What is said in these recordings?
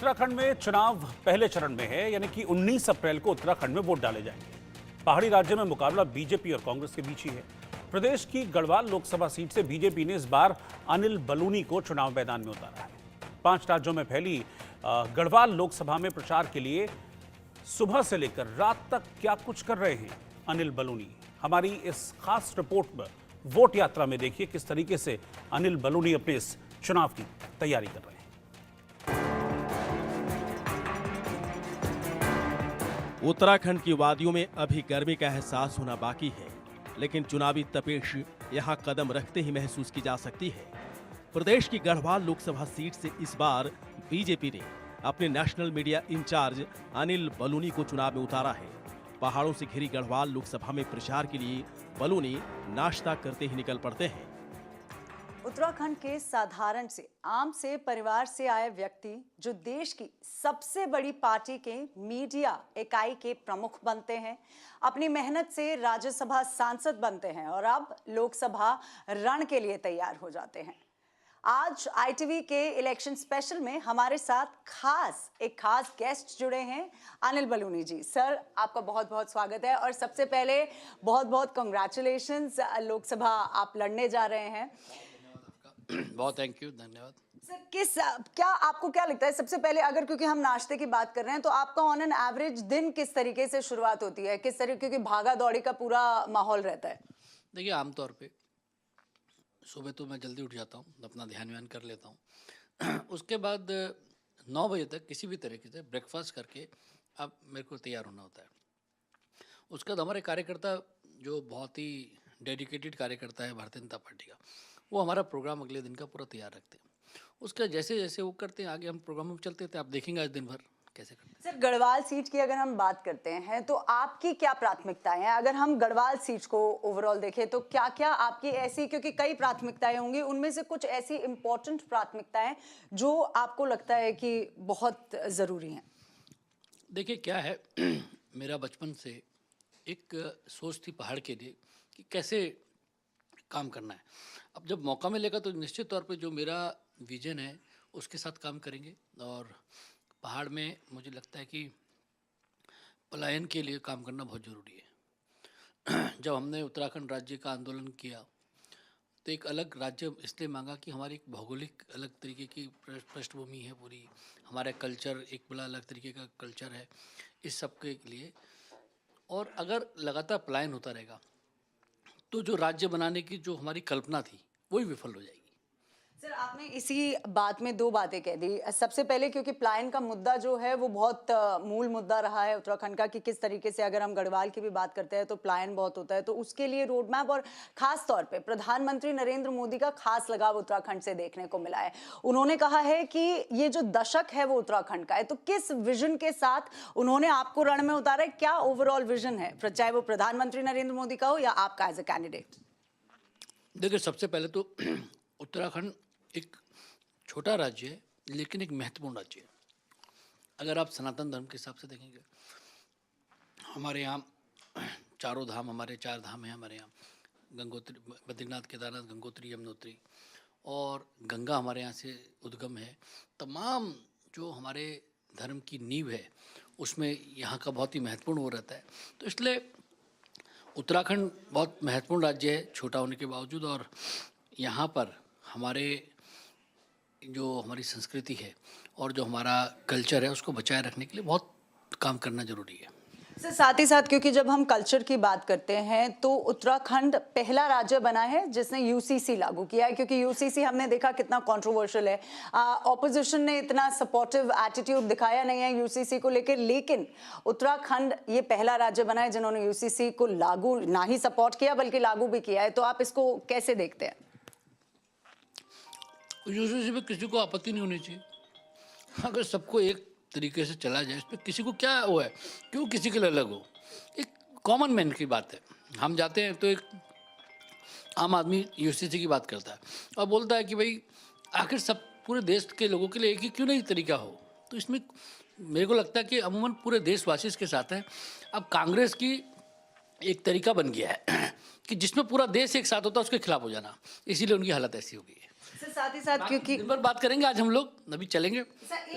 उत्तराखंड में चुनाव पहले चरण में है, यानी कि 19 अप्रैल को उत्तराखंड में वोट डाले जाएंगे। पहाड़ी राज्य में मुकाबला बीजेपी और कांग्रेस के बीच ही है। प्रदेश की गढ़वाल लोकसभा सीट से बीजेपी ने इस बार अनिल बलूनी को चुनाव मैदान में उतारा है। 5 राज्यों में फैली गढ़वाल लोकसभा में प्रचार के लिए सुबह से लेकर रात तक क्या कुछ कर रहे हैं अनिल बलूनी। हमारी इस खास रिपोर्ट में वोट यात्रा में देखिए किस तरीके से अनिल बलूनी अपने इस चुनाव की तैयारी कर रहे हैं। उत्तराखंड की वादियों में अभी गर्मी का एहसास होना बाकी है, लेकिन चुनावी तपेश यहां कदम रखते ही महसूस की जा सकती है। प्रदेश की गढ़वाल लोकसभा सीट से इस बार बीजेपी ने अपने national media incharge Anil Baluni को चुनाव में उतारा है। पहाड़ों से घिरी गढ़वाल लोकसभा में प्रचार के लिए बलूनी नाश्ता करते ही निकल पड़ते हैं। उत्तराखंड के साधारण से आम से परिवार से आए व्यक्ति जो देश की सबसे बड़ी पार्टी के मीडिया इकाई के प्रमुख बनते हैं, अपनी मेहनत से राज्यसभा सांसद बनते हैं और अब लोकसभा रण के लिए तैयार हो जाते हैं। आज ITV के इलेक्शन स्पेशल में हमारे साथ एक खास गेस्ट जुड़े हैं, अनिल बलूनी जी। सर, आपका बहुत बहुत स्वागत है और सबसे पहले बहुत बहुत कंग्रेचुलेशंस, लोकसभा आप लड़ने जा रहे हैं। बहुत थैंक यू, धन्यवाद। सर, आपको क्या लगता है, सबसे पहले अगर क्योंकि हम नाश्ते की बात कर रहे हैं तो आपका ऑन एन एवरेज दिन किस तरीके से शुरुआत होती है, किस तरीके, क्योंकि भागा दौड़ी का पूरा माहौल रहता है? देखिए, आमतौर पे सुबह तो मैं जल्दी उठ जाता हूँ, अपना ध्यान व्यान कर लेता हूँ। उसके बाद 9 बजे तक किसी भी तरीके से ब्रेकफास्ट करके अब मेरे को तैयार होना होता है। उसके बाद हमारे कार्यकर्ता जो बहुत ही डेडिकेटेड कार्यकर्ता है भारतीय जनता पार्टी का, वो हमारा प्रोग्राम अगले दिन का पूरा तैयार रखते हैं। उसका जैसे जैसे वो करते हैं आगे हम प्रोग्राम में चलते थे। आप देखेंगे आज दिन भर कैसे करते हैं। सर, गढ़वाल सीट की अगर हम बात करते हैं तो आपकी क्या प्राथमिकताएं हैं? अगर हम गढ़वाल सीट को ओवरऑल देखें तो क्या क्या आपकी ऐसी, क्योंकि कई प्राथमिकताएं होंगी, उनमें से कुछ ऐसी इंपॉर्टेंट प्राथमिकताएं जो आपको लगता है कि बहुत ज़रूरी हैं? देखिए क्या है, मेरा बचपन से एक सोच थी पहाड़ के लिए कि कैसे काम करना है। अब जब मौका मिलेगा तो निश्चित तौर पे जो मेरा विजन है उसके साथ काम करेंगे। और पहाड़ में मुझे लगता है कि पलायन के लिए काम करना बहुत ज़रूरी है। जब हमने उत्तराखंड राज्य का आंदोलन किया तो एक अलग राज्य इसलिए मांगा कि हमारी एक भौगोलिक अलग तरीके की पृष्ठभूमि है, पूरी हमारा कल्चर एक बड़ा अलग तरीके का कल्चर है इस सब के लिए। और अगर लगातार पलायन होता रहेगा तो जो राज्य बनाने की जो हमारी कल्पना थी वही विफल हो जाएगी। सर, आपने इसी बात में 2 बातें कह दी। सबसे पहले क्योंकि पलायन का मुद्दा जो है वो बहुत मूल मुद्दा रहा है उत्तराखंड का, कि किस तरीके से, अगर हम गढ़वाल की भी बात करते हैं तो पलायन बहुत होता है, तो उसके लिए रोड मैप और खास तौर पे प्रधानमंत्री नरेंद्र मोदी का खास लगाव उत्तराखंड से देखने को मिला है। उन्होंने कहा है कि ये जो दशक है वो उत्तराखंड का है, तो किस विजन के साथ उन्होंने आपको रण में उतारा है? क्या ओवरऑल विजन है, चाहे वो प्रधानमंत्री नरेंद्र मोदी का हो या आपका एज ए कैंडिडेट? देखिए, सबसे पहले तो उत्तराखंड एक छोटा राज्य है लेकिन एक महत्वपूर्ण राज्य है। अगर आप सनातन धर्म के हिसाब से देखेंगे, हमारे यहाँ चारों धाम, हमारे 4 धाम हैं हमारे यहाँ, गंगोत्री, बद्रीनाथ, केदारनाथ, गंगोत्री, यमुनोत्री, और गंगा हमारे यहाँ से उद्गम है। तमाम जो हमारे धर्म की नींव है उसमें यहाँ का बहुत ही महत्वपूर्ण वो रहता है। तो इसलिए उत्तराखंड बहुत महत्वपूर्ण राज्य है छोटा होने के बावजूद, और यहाँ पर हमारी संस्कृति है और जो हमारा कल्चर है उसको बचाए रखने के लिए बहुत काम करना जरूरी है। सर, साथ ही साथ क्योंकि जब हम कल्चर की बात करते हैं तो उत्तराखंड पहला राज्य बना है जिसने UCC लागू किया है, क्योंकि UCC हमने देखा कितना कंट्रोवर्शियल है। ऑपोजिशन ने इतना सपोर्टिव एटीट्यूड दिखाया नहीं है UCC को लेकर, लेकिन उत्तराखंड ये पहला राज्य बना है जिन्होंने UCC को लागू ना ही सपोर्ट किया बल्कि लागू भी किया है। तो आप इसको कैसे देखते हैं? UCC में किसी को आपत्ति नहीं होनी चाहिए। अगर सबको एक तरीके से चला जाए, इसमें किसी को क्या वो है, क्यों किसी के लिए अलग हो? एक कॉमन मैन की बात है। हम जाते हैं तो एक आम आदमी UCC की बात करता है और बोलता है कि भाई आखिर सब पूरे देश के लोगों के लिए एक ही क्यों नहीं तरीका हो। तो इसमें मेरे को लगता है कि अमूमन पूरे देशवासी इसके साथ हैं। अब कांग्रेस की एक तरीका बन गया है कि जिसमें पूरा देश एक साथ होता है उसके खिलाफ हो जाना, इसीलिए उनकी हालत ऐसी हो गई है। साथ ही साथ क्योंकि दिन भर बात करेंगे, आज हम लोग अभी चलेंगे। सर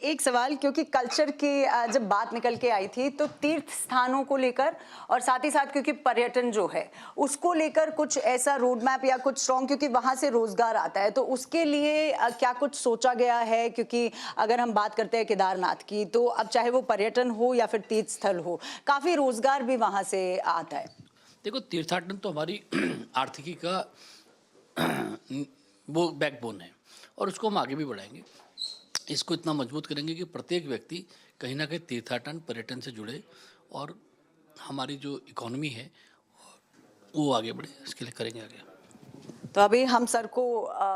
एक सवाल, क्योंकि कल्चर की जब बात निकल के आई थी तो तीर्थ स्थानों को लेकर और साथ ही साथ क्योंकि पर्यटन जो है उसको लेकर कुछ ऐसा रोड मैप या कुछ स्ट्रॉन्ग, क्योंकि वहां से रोजगार आता है, तो उसके लिए क्या कुछ सोचा गया है? क्योंकि अगर हम बात करते हैं केदारनाथ की, तो अब चाहे वो पर्यटन हो या फिर तीर्थ स्थल हो, काफी रोजगार भी वहां से आता है। देखो, तीर्थाटन तो हमारी आर्थिकी का वो बैकबोन है और उसको हम आगे भी बढ़ाएंगे। इसको इतना मजबूत करेंगे कि प्रत्येक व्यक्ति कहीं ना कहीं तीर्थाटन पर्यटन से जुड़े और हमारी जो इकोनॉमी है वो आगे बढ़े, इसके लिए करेंगे आगे। तो अभी हम सर को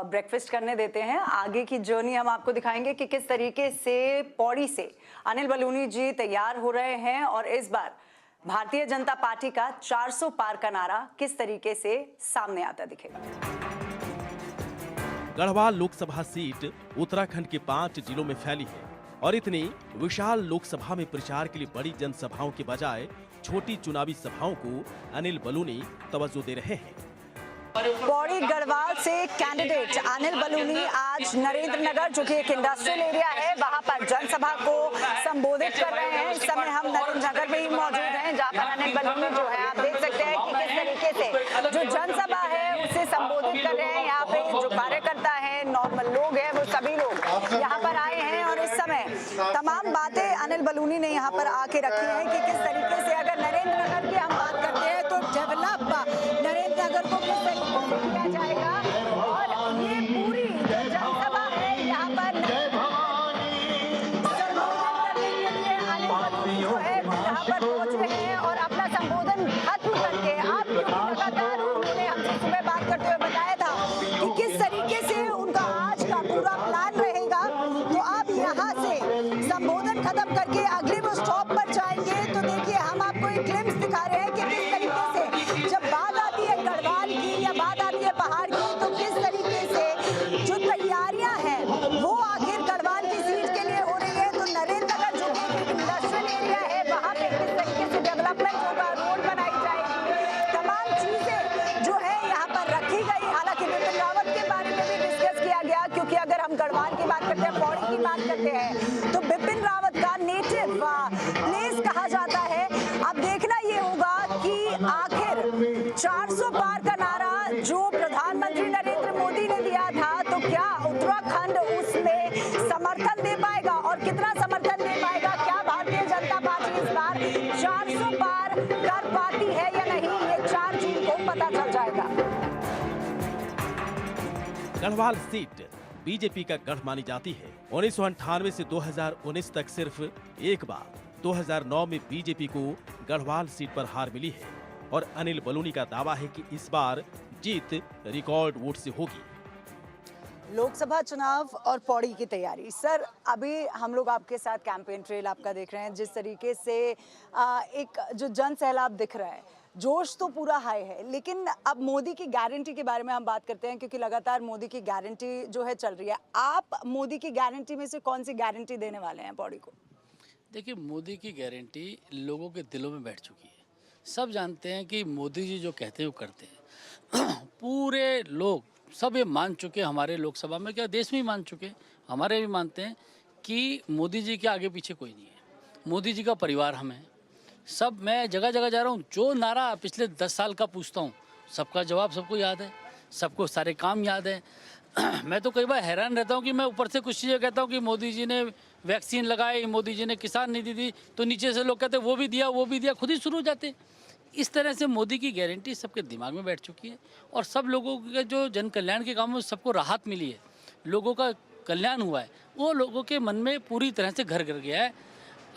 ब्रेकफास्ट करने देते हैं, आगे की जर्नी हम आपको दिखाएंगे कि किस तरीके से पौड़ी से अनिल बलूनी जी तैयार हो रहे हैं और इस बार भारतीय जनता पार्टी का 400 पार का नारा किस तरीके से सामने आता दिखेगा। गढ़वाल लोकसभा सीट उत्तराखंड के 5 जिलों में फैली है और इतनी विशाल लोकसभा में प्रचार के लिए बड़ी जनसभाओं के बजाय छोटी चुनावी सभाओं को अनिल बलूनी तवज्जो दे रहे हैं। पौड़ी गढ़वाल से कैंडिडेट अनिल बलूनी आज नरेंद्र नगर, जो कि एक इंडस्ट्रियल एरिया है, वहां पर जनसभा को संबोधित कर रहे हैं। इस समय हम नरेंद्र नगर में ही मौजूद हैं, जहां पर अनिल बलूनी जो है, आप देख सकते हैं कि किस तरीके से जो जनसभा है उसे संबोधित कर रहे हैं। यहाँ पे जो कार्यकर्ता है, नॉर्मल लोग हैं, वो सभी लोग यहाँ पर आए हैं और इस समय तमाम बातें अनिल बलूनी ने यहाँ पर आके रखी है कि किस तरीके से अगर नरेंद्र नगर की हम बात करते हैं तो डेवलप नरेंद्र नगर को किस तरीके से किया जाएगा। और ये पूरी जो जनसभा है यहाँ पर जो है वो यहाँ पर पहुंच रहे हैं और अपना संबोधन खत्म करके अब लगातार उन्होंने हमसे सुबह बात करते हुए बताया था कि किस तरीके से उनका आज का पूरा प्लान रहेगा। तो अब यहाँ से संबोधन खत्म करके अगले वो स्टॉप पर जाएंगे। तो देखिए, हम आपको एक ग्लिम्स दिखा रहे हैं कि किस तरीके से जब बात आती है गढ़वाल की या बात आती है पहाड़ की, तो किस तरीके से जो तैयारियां हैं वो आखिर गढ़वाल की सीट के लिए हो रही है। तो नरेंद्र नगर जो कि एक इंडस्ट्रियल एरिया है, वहाँ पे किस तरीके से डेवलपमेंट होगा, रोड बनाई जाएगी, तमाम चीजें जो है यहाँ पर रखी गई। हालांकि बिपिन रावत के बारे में भी डिस्कस किया गया, क्योंकि अगर हम गढ़वाल की बात करते हैं, पौड़ी की बात करते हैं, तो बिपिन रावत का नेटिव प्लेस कहा जाता है। अब देखना ये होगा कि आखिर 400 पार का नारा जो प्रधानमंत्री नरेंद्र मोदी ने दिया था, तो क्या उत्तराखंड उसमें समर्थन दे पाएगा और कितना समर्थन दे पाएगा? क्या भारतीय जनता पार्टी इस बार 400 पार कर पाती है या नहीं, ये 4 जून को पता चल जाएगा। गढ़वाल सीट बीजेपी का गढ़ मानी जाती है। 1998 से 2019 तक सिर्फ एक बार 2009 में बीजेपी को गढ़वाल सीट पर हार मिली है और अनिल बलूनी का दावा है कि इस बार जीत रिकॉर्ड वोट से होगी। लोकसभा चुनाव और पौड़ी की तैयारी। सर, अभी हम लोग आपके साथ कैंपेन ट्रेल आपका देख रहे हैं, जिस तरीके से एक जो जन सैलाब दिख रहा है, जोश तो पूरा हाई है। लेकिन अब मोदी की गारंटी के बारे में हम बात करते हैं, क्योंकि लगातार मोदी की गारंटी जो है चल रही है। आप मोदी की गारंटी में से कौन सी गारंटी देने वाले हैं पौड़ी को? देखिए, मोदी की गारंटी लोगों के दिलों में बैठ चुकी है। सब जानते हैं कि मोदी जी जो कहते हैं वो करते हैं। पूरे लोग सब ये मान चुके, हमारे लोकसभा में क्या देश में ही मान चुके, हमारे भी मानते हैं कि मोदी जी के आगे पीछे कोई नहीं है। मोदी जी का परिवार हम हैं सब। मैं जगह जगह जा रहा हूँ, जो नारा पिछले 10 साल का पूछता हूँ, सबका जवाब सबको याद है, सबको सारे काम याद है। मैं तो कई बार हैरान रहता हूँ कि मैं ऊपर से कुछ चीज़ें कहता हूँ कि मोदी जी ने वैक्सीन लगाई, मोदी जी ने किसान निधि दी, तो नीचे से लोग कहते वो भी दिया, खुद ही शुरू हो जाते। इस तरह से मोदी की गारंटी सबके दिमाग में बैठ चुकी है और सब लोगों के जो जन कल्याण के काम में सबको राहत मिली है, लोगों का कल्याण हुआ है, वो लोगों के मन में पूरी तरह से घर कर गया है।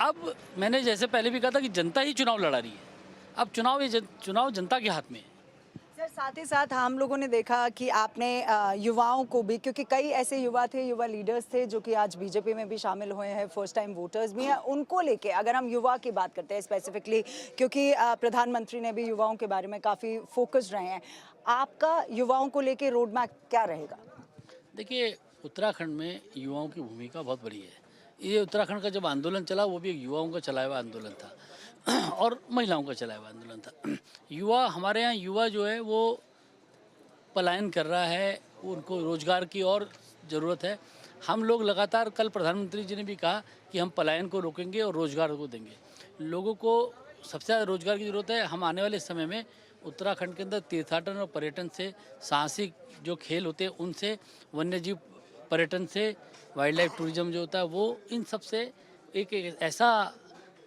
अब मैंने जैसे पहले भी कहा था कि जनता ही चुनाव लड़ा रही है। अब चुनाव जनता के हाथ में है। सर, साथ ही साथ हम लोगों ने देखा कि आपने युवाओं को भी, क्योंकि कई ऐसे युवा थे, युवा लीडर्स थे जो कि आज बीजेपी में भी शामिल हुए हैं, फर्स्ट टाइम वोटर्स भी हैं, उनको लेके अगर हम युवा की बात करते हैं स्पेसिफिकली, क्योंकि प्रधानमंत्री ने भी युवाओं के बारे में काफ़ी फोकस रहे हैं, आपका युवाओं को लेके रोड मैप क्या रहेगा? देखिए, उत्तराखंड में युवाओं की भूमिका बहुत बड़ी है। ये उत्तराखंड का जब आंदोलन चला, वो भी एक युवाओं का चलाया हुआ आंदोलन था और महिलाओं का चलाया हुआ आंदोलन था। युवा, हमारे यहाँ युवा जो है वो पलायन कर रहा है उनको रोजगार की और ज़रूरत है। हम लोग लगातार, कल प्रधानमंत्री जी ने भी कहा कि हम पलायन को रोकेंगे और रोजगार को देंगे। लोगों को सबसे ज़्यादा रोजगार की ज़रूरत है। हम आने वाले समय में उत्तराखंड के अंदर तीर्थाटन और पर्यटन से, साहसिक जो खेल होते हैं उनसे, वन्यजीव पर्यटन से, वाइल्ड लाइफ टूरिज्म जो होता है वो, इन सब से एक ऐसा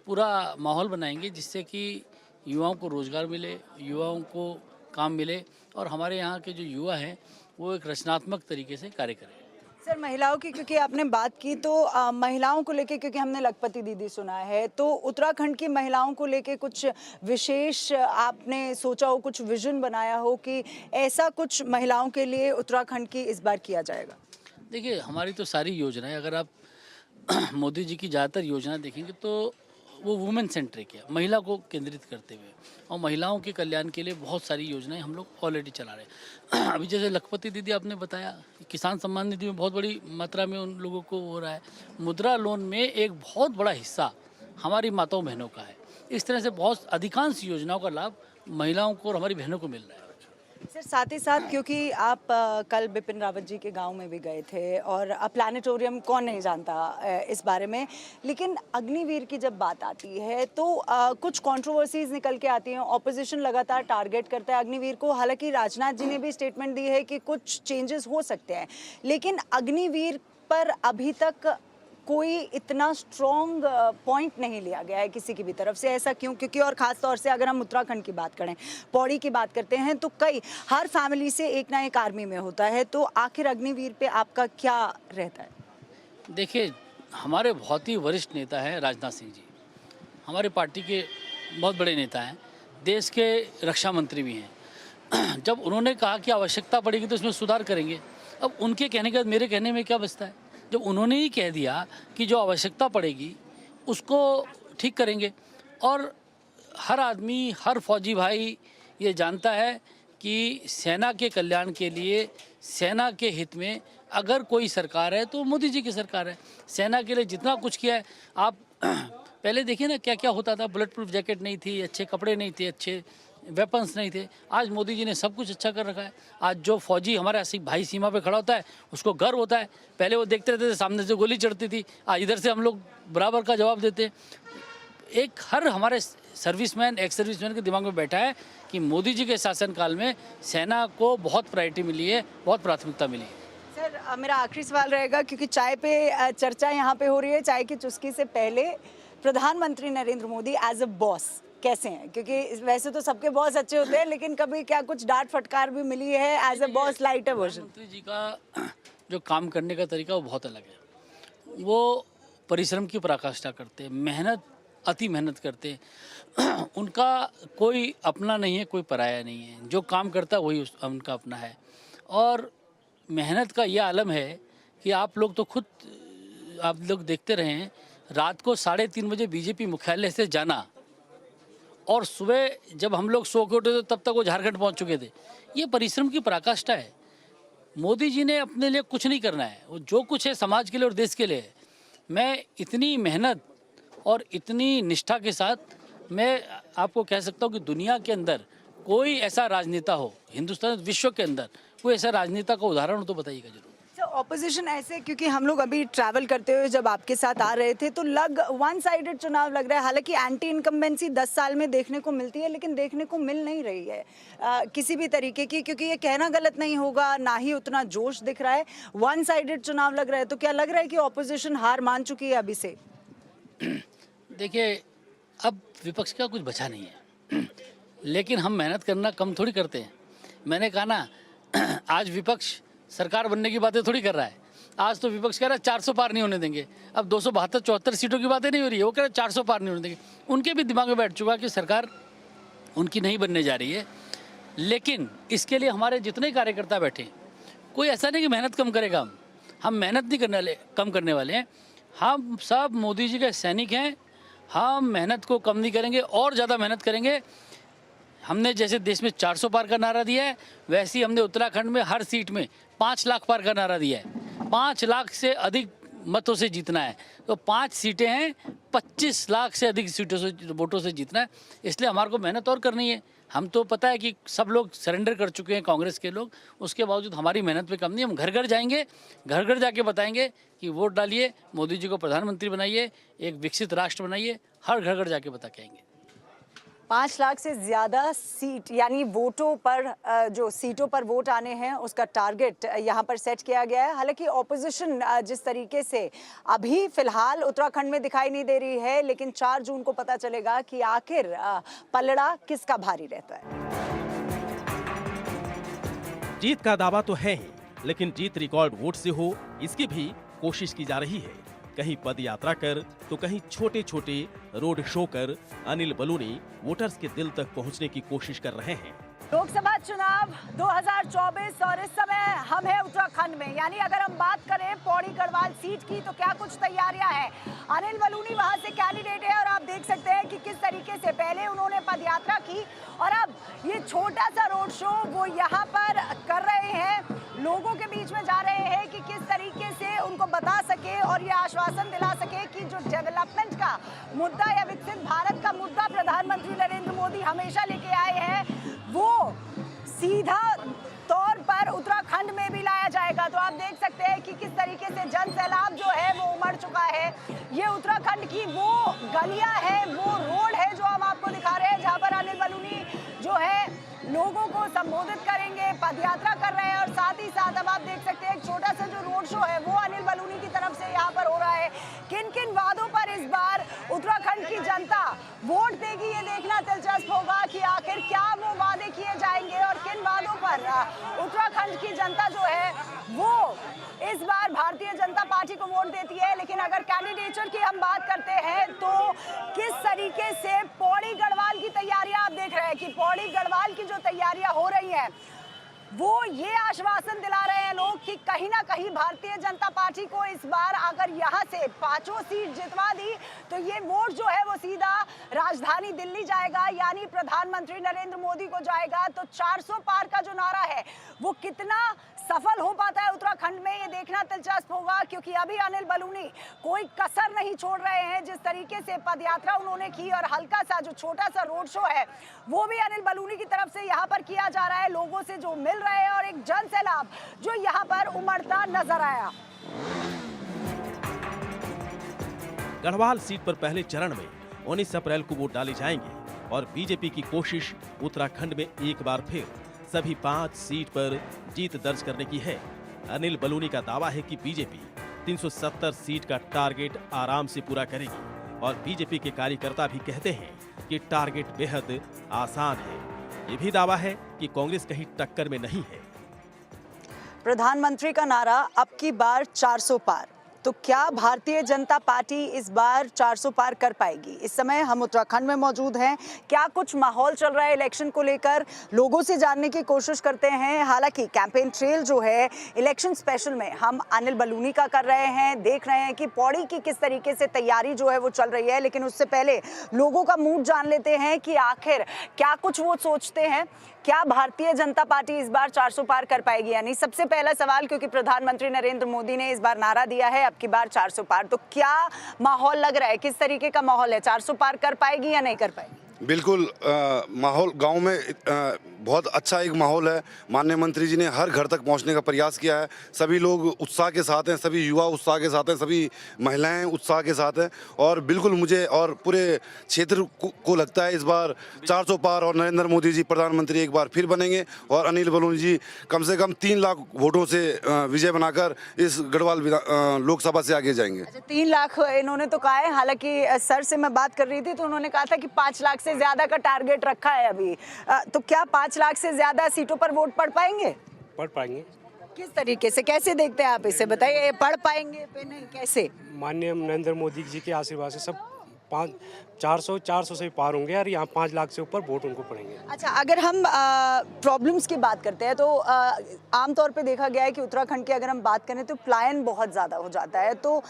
पूरा माहौल बनाएंगे जिससे कि युवाओं को रोज़गार मिले, युवाओं को काम मिले और हमारे यहाँ के जो युवा हैं वो एक रचनात्मक तरीके से कार्य करें। सर, महिलाओं की क्योंकि आपने बात की तो महिलाओं को लेके, क्योंकि हमने लखपति दीदी सुना है, तो उत्तराखंड की महिलाओं को लेके कुछ विशेष आपने सोचा हो, कुछ विजन बनाया हो कि ऐसा कुछ महिलाओं के लिए उत्तराखंड की इस बार किया जाएगा? देखिए, हमारी तो सारी योजनाएं, अगर आप मोदी जी की ज़्यादातर योजना देखेंगे तो वो वुमेन सेंट्रिक है, महिला को केंद्रित करते हुए, और महिलाओं के कल्याण के लिए बहुत सारी योजनाएं हम लोग ऑलरेडी चला रहे हैं। अभी जैसे लखपति दीदी आपने बताया, किसान सम्मान निधि में बहुत बड़ी मात्रा में उन लोगों को हो रहा है। मुद्रा लोन में एक बहुत बड़ा हिस्सा हमारी माताओं बहनों का है। इस तरह से बहुत अधिकांश योजनाओं का लाभ महिलाओं को और हमारी बहनों को मिल रहा है। सर, साथ ही साथ क्योंकि आप कल बिपिन रावत जी के गांव में भी गए थे और प्लानिटोरियम कौन नहीं जानता इस बारे में, लेकिन अग्निवीर की जब बात आती है तो कुछ कंट्रोवर्सीज निकल के आती हैं। ऑपोजिशन लगातार टारगेट करता है अग्निवीर को। हालांकि राजनाथ जी ने भी स्टेटमेंट दी है कि कुछ चेंजेस हो सकते हैं, लेकिन अग्निवीर पर अभी तक कोई इतना स्ट्रॉन्ग पॉइंट नहीं लिया गया है किसी की भी तरफ से। ऐसा क्यों? क्योंकि और ख़ास तौर से अगर हम उत्तराखंड की बात करें, पौड़ी की बात करते हैं, तो हर फैमिली से एक ना एक आर्मी में होता है, तो आखिर अग्निवीर पे आपका क्या रहता है? देखिए, हमारे बहुत ही वरिष्ठ नेता हैं राजनाथ सिंह जी, हमारे पार्टी के बहुत बड़े नेता हैं, देश के रक्षा मंत्री भी हैं। जब उन्होंने कहा कि आवश्यकता पड़ेगी तो इसमें सुधार करेंगे, अब उनके कहने के बाद मेरे कहने में क्या बचता है? जब उन्होंने ही कह दिया कि जो आवश्यकता पड़ेगी उसको ठीक करेंगे, और हर आदमी, हर फौजी भाई ये जानता है कि सेना के कल्याण के लिए, सेना के हित में अगर कोई सरकार है तो मोदी जी की सरकार है। सेना के लिए जितना कुछ किया है, आप पहले देखिए ना क्या क्या होता था। बुलेट प्रूफ जैकेट नहीं थी, अच्छे कपड़े नहीं थे, अच्छे वेपन्स नहीं थे। आज मोदी जी ने सब कुछ अच्छा कर रखा है। आज जो फौजी हमारा भाई सीमा पे खड़ा होता है उसको गर्व होता है। पहले वो देखते रहते थे, सामने से गोली चढ़ती थी, आज इधर से हम लोग बराबर का जवाब देते। एक हर हमारे सर्विसमैन, एक्स सर्विसमैन के दिमाग में बैठा है कि मोदी जी के शासनकाल में सेना को बहुत प्रायोरिटी मिली है, बहुत प्राथमिकता मिली है। सर, मेरा आखिरी सवाल रहेगा, क्योंकि चाय पे चर्चा यहाँ पे हो रही है। चाय की चुस्की से पहले प्रधानमंत्री Narendra Modi as a boss कैसे हैं? क्योंकि वैसे तो सबके बॉस अच्छे होते हैं, लेकिन कभी क्या कुछ डांट फटकार भी मिली है as a boss, lighter version? प्रधानमंत्री जी का जो काम करने का तरीका वो बहुत अलग है। वो परिश्रम की पराकाष्ठा करते हैं, अति मेहनत करते हैं। उनका कोई अपना नहीं है, कोई पराया नहीं है। जो काम करता है वही उनका अपना है। और मेहनत का यह आलम है कि आप लोग तो खुद, आप लोग देखते रहे हैं, रात को 3:30 बजे बीजेपी मुख्यालय से जाना, और सुबह जब हम लोग सो के उठे तब तक वो झारखंड पहुंच चुके थे। ये परिश्रम की पराकाष्ठा है। मोदी जी ने अपने लिए कुछ नहीं करना है, वो जो कुछ है समाज के लिए और देश के लिए है। मैं इतनी मेहनत और इतनी निष्ठा के साथ मैं आपको कह सकता हूँ कि दुनिया के अंदर कोई ऐसा राजनेता हो, हिंदुस्तान विश्व के अंदर कोई ऐसा राजनेता का उदाहरण हो तो बताइएगा जरूर। ऑपोजिशन ऐसे, क्योंकि हम लोग अभी ट्रैवल करते हुए जब आपके साथ आ रहे थे तो वन साइडेड चुनाव लग रहा है। हालांकि एंटी इनकम्बेंसी 10 साल में देखने को मिलती है, लेकिन देखने को मिल नहीं रही है किसी भी तरीके की, क्योंकि ये कहना गलत नहीं होगा, ना ही उतना जोश दिख रहा है। वन साइडेड चुनाव लग रहा है, तो क्या लग रहा है कि ऑपोजिशन हार मान चुकी है अभी से? देखिए, अब विपक्ष का कुछ बचा नहीं है, लेकिन हम मेहनत करना कम थोड़ी करते हैं। मैंने कहा ना, आज विपक्ष सरकार बनने की बातें थोड़ी कर रहा है। आज तो विपक्ष कह रहा है 400 पार नहीं होने देंगे। अब 272-74 सीटों की बातें नहीं हो रही है, वो कह रहा है 400 पार नहीं होने देंगे। उनके भी दिमाग में बैठ चुका कि सरकार उनकी नहीं बनने जा रही है। लेकिन इसके लिए हमारे जितने कार्यकर्ता बैठे, कोई ऐसा नहीं कि मेहनत कम करेगा। हम मेहनत नहीं कम करने वाले हैं। हम सब मोदी जी के सैनिक हैं। हम मेहनत को कम नहीं करेंगे और ज़्यादा मेहनत करेंगे। हमने जैसे देश में 400 पार का नारा दिया है, वैसे ही हमने उत्तराखंड में हर सीट में 5 लाख पार का नारा दिया है। 5 लाख से अधिक मतों से जीतना है। तो 5 सीटें हैं, 25 लाख से अधिक सीटों से वोटों से जीतना है। इसलिए हमारे को मेहनत और करनी है। हम तो पता है कि सब लोग सरेंडर कर चुके हैं, कांग्रेस के लोग, उसके बावजूद हमारी मेहनत पे कम नहीं। हम घर घर जाएंगे, घर घर जाके बताएंगे कि वोट डालिए, मोदी जी को प्रधानमंत्री बनाइए, एक विकसित राष्ट्र बनाइए। हर घर घर जाके बता के आएंगे। 5 लाख से ज्यादा सीट यानी वोटों पर जो सीटों पर वोट आने हैं उसका टारगेट यहाँ पर सेट किया गया है। हालांकि ऑपोजिशन जिस तरीके से अभी फिलहाल उत्तराखंड में दिखाई नहीं दे रही है, लेकिन 4 जून को पता चलेगा कि आखिर पलड़ा किसका भारी रहता है। जीत का दावा तो है ही, लेकिन जीत रिकॉर्ड वोट से हो इसकी भी कोशिश की जा रही है। कहीं पद यात्रा कर तो कहीं छोटे छोटे रोड शो कर अनिल बलूनी वोटर्स के दिल तक पहुंचने की कोशिश कर रहे हैं। लोकसभा चुनाव 2024 और इस समय हम हैं उत्तराखंड में। यानी अगर हम बात करें पौड़ी गढ़वाल सीट की तो क्या कुछ तैयारियां हैं। अनिल बलूनी वहां से कैंडिडेट है और आप देख सकते हैं कि किस तरीके से पहले उन्होंने पदयात्रा की और अब ये छोटा सा रोड शो वो यहाँ पर कर रहे हैं, लोगों के बीच में जा रहे हैं कि किस तरीके से उनको बता सके और ये आश्वासन दिला सके कि जो डेवलपमेंट का मुद्दा या विकसित भारत का मुद्दा प्रधानमंत्री नरेंद्र मोदी हमेशा लेके आए हैं वो सीधा तौर पर उत्तराखंड में भी लाया जाएगा। तो आप देख सकते हैं कि किस तरीके से जन सैलाब जो है वो उमड़ चुका है। ये उत्तराखंड की वो गलियां है, वो रोड है जो हम आपको दिखा रहे हैं, जहां पर अनिल बलूनी जो है लोगों को संबोधित करेंगे, पदयात्रा कर रहे हैं और साथ ही साथ अब आप देख सकते हैं एक छोटा सा जो रोड शो है वो अनिल बलूनी की तरफ से यहाँ पर हो रहा है। किन किन वादों पर इस बार उत्तराखंड की जनता वोट देगी ये देखना दिलचस्प होगा कि आखिर क्या वो वादे किए जाएंगे और किन वादों पर उत्तराखंड की जनता जो है वो इस बार भारतीय जनता पार्टी को वोट देती है। लेकिन अगर कैंडिडेचर की हम बात करते हैं तो किस तरीके से पौड़ी गढ़वाल की तैयारियां आप देख रहे हैं कि पौड़ी गढ़वाल की जो तैयारियां हो रही हैं वो ये आश्वासन दिला रहे हैं लोग कि कहीं ना कहीं भारतीय जनता पार्टी को इस बार अगर यहाँ से 5 सीट जितवा दी तो ये वोट जो है वो सीधा राजधानी दिल्ली जाएगा, यानी प्रधानमंत्री नरेंद्र मोदी को जाएगा। तो 400 पार का जो नारा है वो कितना सफल हो पाता है उत्तराखंड में ये देखना दिलचस्प होगा, क्योंकि अभी अनिल बलूनी कोई कसर नहीं छोड़ रहे हैं। जिस तरीके से पदयात्रा उन्होंने की और हल्का सा जो छोटा सा रोड शो है वो भी अनिल बलूनी की तरफ से यहाँ पर किया जा रहा है, लोगों से जो मिल रहे हैं और एक जन सैलाब जो यहाँ पर उमड़ता नजर आया। गढ़वाल सीट पर पहले चरण में 19 अप्रैल को वोट डाले जाएंगे और बीजेपी की कोशिश उत्तराखंड में एक बार फिर सभी 5 सीट पर जीत दर्ज करने की है। अनिल बलूनी का दावा है कि बीजेपी 370 सीट का टारगेट आराम से पूरा करेगी और बीजेपी के कार्यकर्ता भी कहते हैं कि टारगेट बेहद आसान है। ये भी दावा है कि कांग्रेस कहीं टक्कर में नहीं है। प्रधानमंत्री का नारा अब की बार 400 पार, तो क्या भारतीय जनता पार्टी इस बार 400 पार कर पाएगी? इस समय हम उत्तराखंड में मौजूद हैं। क्या कुछ माहौल चल रहा है इलेक्शन को लेकर, लोगों से जानने की कोशिश करते हैं। हालांकि कैंपेन ट्रेल जो है इलेक्शन स्पेशल में हम अनिल बलूनी का कर रहे हैं, देख रहे हैं कि पौड़ी की किस तरीके से तैयारी जो है वो चल रही है। लेकिन उससे पहले लोगों का मूड जान लेते हैं कि आखिर क्या कुछ वो सोचते हैं। क्या भारतीय जनता पार्टी इस बार 400 पार कर पाएगी? यानी सबसे पहला सवाल, क्योंकि प्रधानमंत्री नरेंद्र मोदी ने इस बार नारा दिया है अब की बार 400 पार, तो क्या माहौल लग रहा है, किस तरीके का माहौल है? 400 पार कर पाएगी या नहीं कर पाएगी? बिल्कुल माहौल गांव में बहुत अच्छा एक माहौल है। माननीय मंत्री जी ने हर घर तक पहुंचने का प्रयास किया है। सभी लोग उत्साह के साथ हैं, सभी युवा उत्साह के साथ हैं, सभी महिलाएं उत्साह के साथ हैं और बिल्कुल मुझे और पूरे क्षेत्र को लगता है इस बार 400 पार और नरेंद्र मोदी जी प्रधानमंत्री एक बार फिर बनेंगे और अनिल बलूनी जी कम से कम 3 लाख वोटों से विजय बनाकर इस गढ़वाल लोकसभा से आगे जाएंगे। अच्छा, 3 लाख इन्होंने तो कहा है। हालांकि सर से मैं बात कर रही थी तो उन्होंने कहा था कि 5 लाख से ज्यादा का टारगेट रखा है अभी, तो क्या 5 लाख से ज्यादा सीटों पर वोट पड़ पाएंगे? पढ़ पाएंगे। किस तरीके से, कैसे देखते हैं आप इसे, बताइए। पढ़ पाएंगे पे नहीं, कैसे? माननीय नरेंद्र मोदी जी के आशीर्वाद से सब 400 से पार होंगे और यहाँ 5 लाख से ऊपर वोट उनको पड़ेंगे। अच्छा, अगर हम प्रॉब्लम्स की बात करते हैं तो आमतौर पे देखा गया है कि उत्तराखंड की अगर हम बात करें तो पलायन बहुत ज़्यादा हो जाता है। तो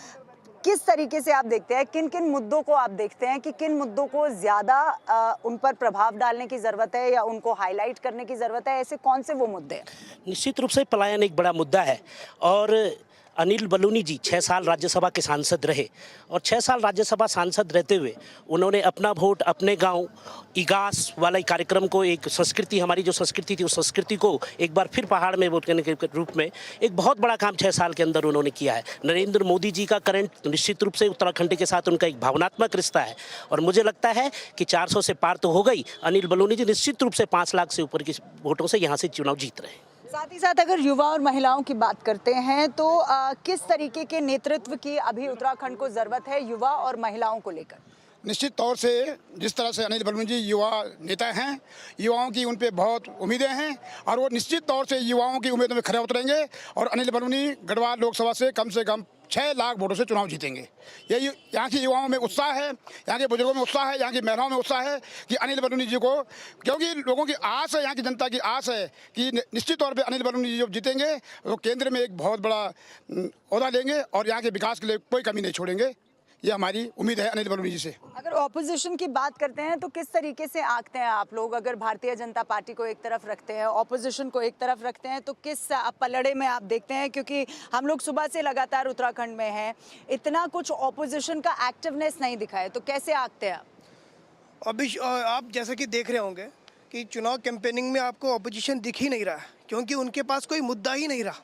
किस तरीके से आप देखते हैं, किन किन मुद्दों को आप देखते हैं कि किन मुद्दों को ज़्यादा उन पर प्रभाव डालने की ज़रूरत है या उनको हाईलाइट करने की ज़रूरत है? ऐसे कौन से वो मुद्दे हैं? निश्चित रूप से पलायन एक बड़ा मुद्दा है और अनिल बलूनी जी 6 साल राज्यसभा के सांसद रहे और 6 साल राज्यसभा सांसद रहते हुए उन्होंने अपना वोट अपने गांव इगास वाले कार्यक्रम को, एक संस्कृति, हमारी जो संस्कृति थी उस संस्कृति को एक बार फिर पहाड़ में वोट करने के रूप में एक बहुत बड़ा काम 6 साल के अंदर उन्होंने किया है। नरेंद्र मोदी जी का करंट निश्चित रूप से उत्तराखंड के साथ उनका एक भावनात्मक रिश्ता है और मुझे लगता है कि 400 से पार तो हो गई, अनिल बलूनी जी निश्चित रूप से 5 लाख से ऊपर की वोटों से यहाँ से चुनाव जीत रहे हैं। साथ ही साथ अगर युवा और महिलाओं की बात करते हैं तो किस तरीके के नेतृत्व की अभी उत्तराखंड को जरूरत है युवा और महिलाओं को लेकर? निश्चित तौर से जिस तरह से अनिल बलूनी जी युवा नेता हैं, युवाओं की उन पे बहुत उम्मीदें हैं और वो निश्चित तौर से युवाओं की उम्मीदों में खरे उतरेंगे और अनिल बलूनी गढ़वाल लोकसभा से कम 6 लाख वोटों से चुनाव जीतेंगे। यही यहाँ की युवाओं में उत्साह है, यहाँ के बुजुर्गों में उत्साह है, यहाँ की महिलाओं में उत्साह है कि अनिल बलूनी जी को, क्योंकि लोगों की आस है, यहाँ की जनता की आस है कि निश्चित तौर पे अनिल बलूनी जी जब जीतेंगे तो केंद्र में एक बहुत बड़ा ओहदा लेंगे और यहाँ के विकास के लिए कोई कमी नहीं छोड़ेंगे। ये हमारी उम्मीद है अनिल बलूनी जी से। अगर ऑपोजिशन की बात करते हैं तो किस तरीके से आंकते हैं आप लोग? अगर भारतीय जनता पार्टी को एक तरफ रखते हैं, ऑपोजिशन को एक तरफ रखते हैं, तो किस पलड़े में आप देखते हैं? क्योंकि हम लोग सुबह से लगातार उत्तराखंड में हैं, इतना कुछ ऑपोजिशन का एक्टिवनेस नहीं दिखा है, तो कैसे आंकते हैं आप? अभी आप जैसे कि देख रहे होंगे कि चुनाव कैंपेनिंग में आपको ऑपोजिशन दिख ही नहीं रहा है, क्योंकि उनके पास कोई मुद्दा ही नहीं रहा।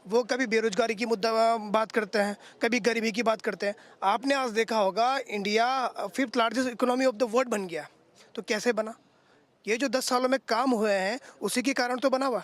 वो कभी बेरोजगारी की मुद्दा बात करते हैं, कभी गरीबी की बात करते हैं। आपने आज देखा होगा India 5th largest economy of the world बन गया, तो कैसे बना? ये जो 10 सालों में काम हुए हैं उसी के कारण तो बना हुआ।